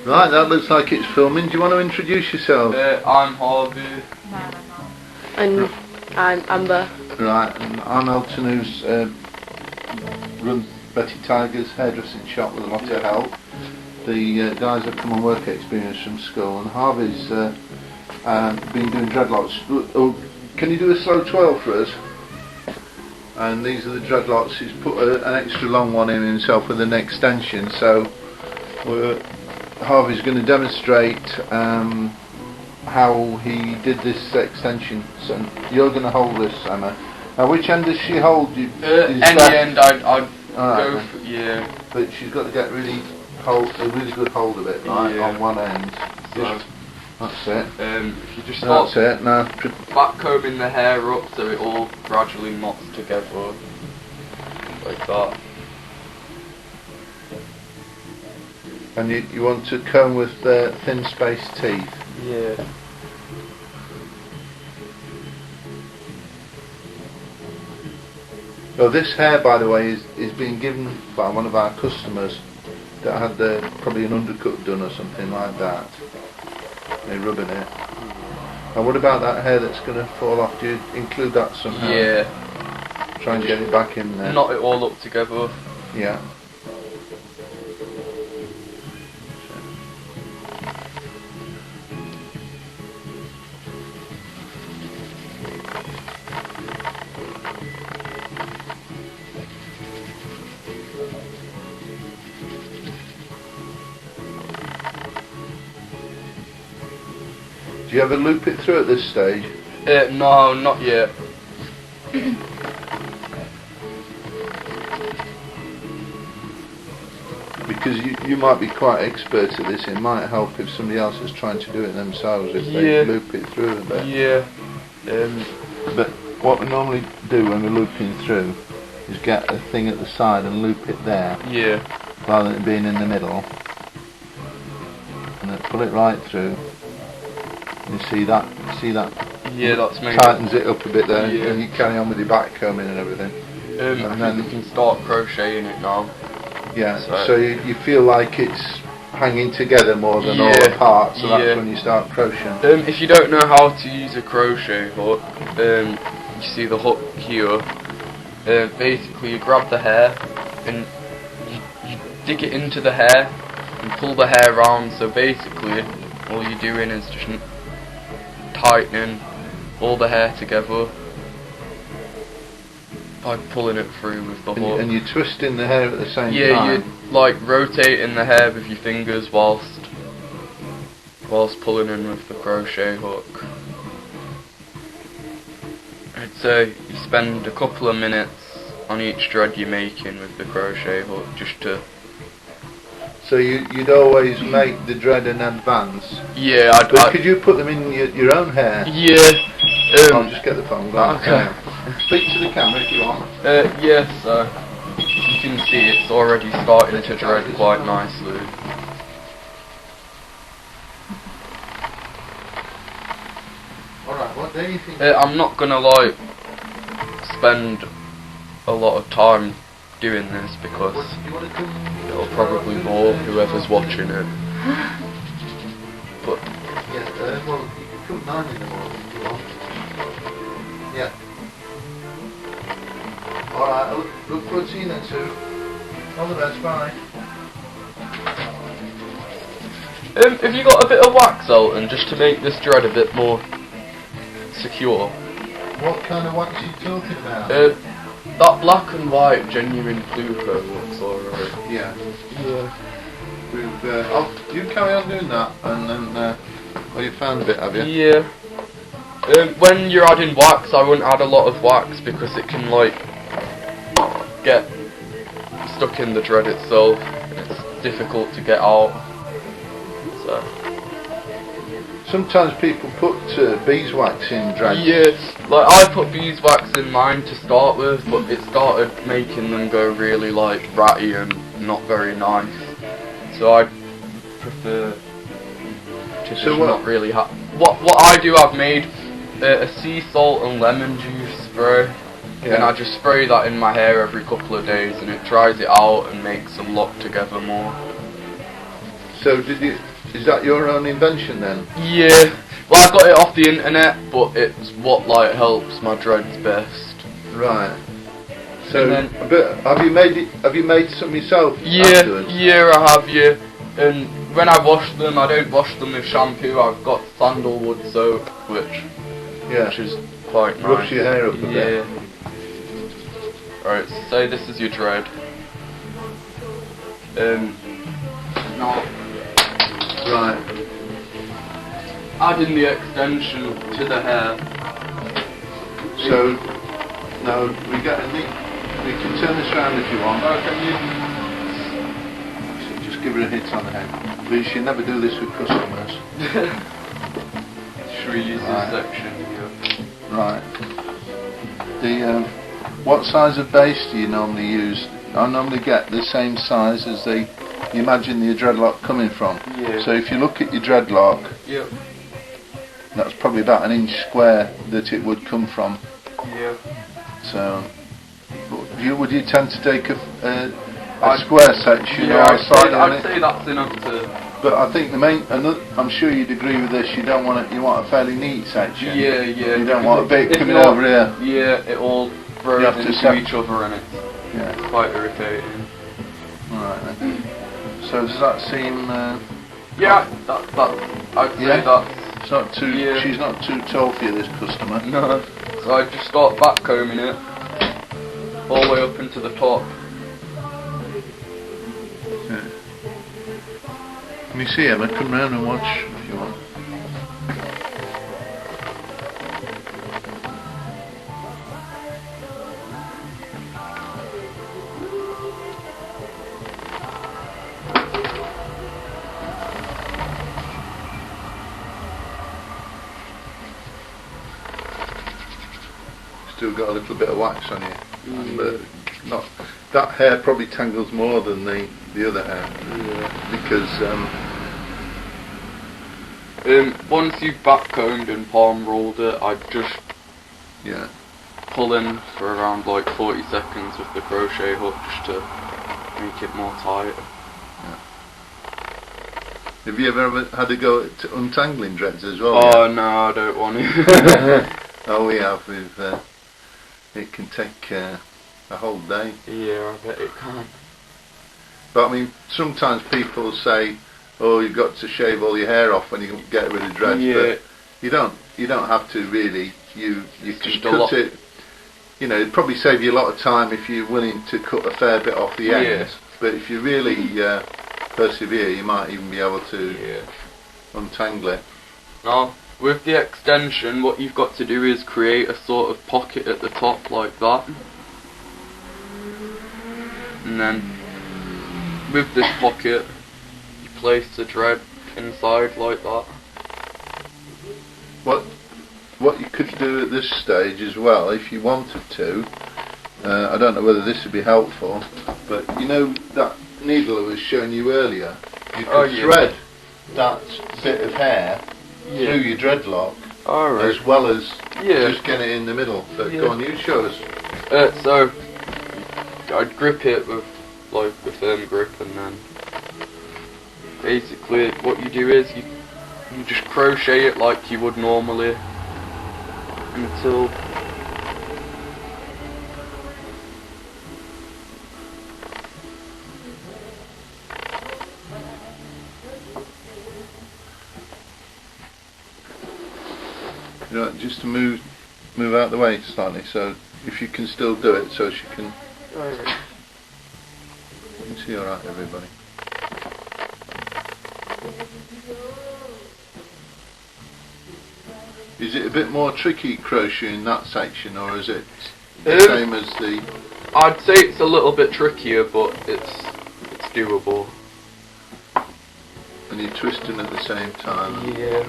Right, that looks like it's filming. Do you want to introduce yourself? I'm Harvey. And I'm Amber. Right, and I'm Elton, who's runs Betty Tiger's hairdressing shop with a lot of help. The guys have come on work experience from school, and Harvey's been doing dreadlocks. Oh, can you do a slow 12 for us? And these are the dreadlocks. He's put an extra long one in himself with an extension, so Harvey's going to demonstrate how he did this extension. So you're going to hold this, Emma. Now, which end does she hold? Any end, I'd go for, yeah. But she's got to get a really good hold of it, right, yeah. on one end. So, that's it. If you just start that's it. Now, back combing the hair up so it all gradually knots together, like that. And you want to comb with thin spaced teeth. Yeah. Oh, this hair, by the way, is being given by one of our customers that had probably an undercut done or something like that. They're rubbing it. And what about that hair that's going to fall off? Do you include that somehow? Yeah. Try and get it back in there. Knot it all up together. Yeah. Do you ever loop it through at this stage? No, not yet. Because you might be quite expert at this. It might help if somebody else is trying to do it themselves, if they loop it through a bit. Yeah. But what we normally do when we're looping through is get a thing at the side and loop it there, Yeah. rather than it being in the middle. And then pull it right through. You see that? Yeah, that's me. Tightens it up a bit there, Yeah. and you carry on with your back combing and everything. And then you can start crocheting it now. Yeah. So you feel like it's hanging together more than all apart. So that's when you start crocheting. If you don't know how to use a crochet hook, you see the hook here. Basically, you grab the hair and you dig it into the hair and pull the hair round. So basically, all you're doing is just tightening all the hair together by pulling it through with the hook. And you're twisting the hair at the same time. Yeah, you're like rotating the hair with your fingers whilst pulling in with the crochet hook. I'd say you spend a couple of minutes on each thread you're making with the crochet hook just to... So you'd always make the thread in advance? Yeah, But could you put them in your own hair? Yeah. I'll just get the phone going. Okay. Speak to the camera if you want. Yes, so you can see it's already starting to thread quite nicely. Alright, what do you think? I'm not gonna like spend a lot of time doing this because it'll probably bore whoever's watching it. But yeah, well, you can put 9 in the morning if you want. Yeah. Alright, look forward to seeing you next week. All the best, bye. Have you got a bit of wax, Elton, just to make this thread a bit more secure? What kind of wax are you talking about? That black and white genuine Pluco looks alright. Yeah. Yeah. You carry on doing that, and then you found a bit, have you? Yeah. When you're adding wax, I wouldn't add a lot of wax because it can like get stuck in the thread itself and it's difficult to get out. So. Sometimes people put beeswax in drags. Yeah, like I put beeswax in mine to start with, but it started making them go really like ratty and not very nice. So I prefer to just not really have. What I do, I've made a sea salt and lemon juice spray, and I just spray that in my hair every couple of days, and it dries it out and makes them lock together more. So did you Is that your own invention then? Yeah. Well, I got it off the internet, but it's what like helps my dreads best. Right. So, And then- but have you made some yourself? Yeah, Afterwards? yeah, I have, yeah. And when I wash them, I don't wash them with shampoo. I've got sandalwood soap, which Yeah. is quite nice. Roughs your hair up a bit. Yeah. Right, so this is your dread. Now, Right. adding the extension to the hair. So now we can turn this around if you want. Can you? So just give her a hit on the head. But you should never do this with customers. Should we use Right. this section here? Right. What size of base do you normally use? I normally get the same size as you imagine your dreadlock coming from. Yeah. So if you look at your dreadlock, Yep. that's probably about an inch square that it would come from. Yeah. So, would you tend to take a square section or Yeah, a side on I'd it? say that's enough to. But I think I'm sure you'd agree with this. You want a fairly neat section. Yeah, You don't want a bit If coming not- over here. Yeah, it all throws You have to into sep- each other and it's Yeah. quite irritating. Right then. So does that seem? Yeah, I'd say Yeah? that's. It's not too. Yeah. She's not too tall for you, this customer. No. So I just start back combing it all the way up into the top. Yeah. Can you see Emma? Come round and watch if you want. Still got a little bit of wax on you, but not. That hair probably tangles more than the other hair because Once you've back combed and palm rolled it, I'd just yeah. pull in for around like 40 seconds with the crochet hook just to make it more tight. Have you ever had a go at untangling dreads as well? Oh no, I don't want to. Oh, we have. It can take a whole day. Yeah, I bet it can. But I mean, sometimes people say, "Oh, you've got to shave all your hair off when you get rid of dreads." Yeah. But you don't. You don't have to really. You can Just a cut lot. it. You know, it'd probably save you a lot of time if you're willing to cut a fair bit off the ends. Yeah. But if you really persevere, you might even be able to Yeah. untangle it. Now, with the extension, what you've got to do is create a sort of pocket at the top like that. And then, with this pocket, you place the dread inside like that. What you could do at this stage as well, if you wanted to, I don't know whether this would be helpful, but you know that needle I was showing you earlier, you could Oh, yeah. thread that bit of hair through your dreadlock Alright. as well as Yeah. just get it in the middle. So Yeah. go on, you show us. So, I'd grip it with like a firm grip, and then basically what you do is you just crochet it like you would normally until You know, just to move out the way slightly, so if you can still do it, so she can. You can see all right, everybody. Is it a bit more tricky crocheting that section, or is it the same as the? I'd say it's a little bit trickier, but it's doable. And you're twisting at the same time. Yeah.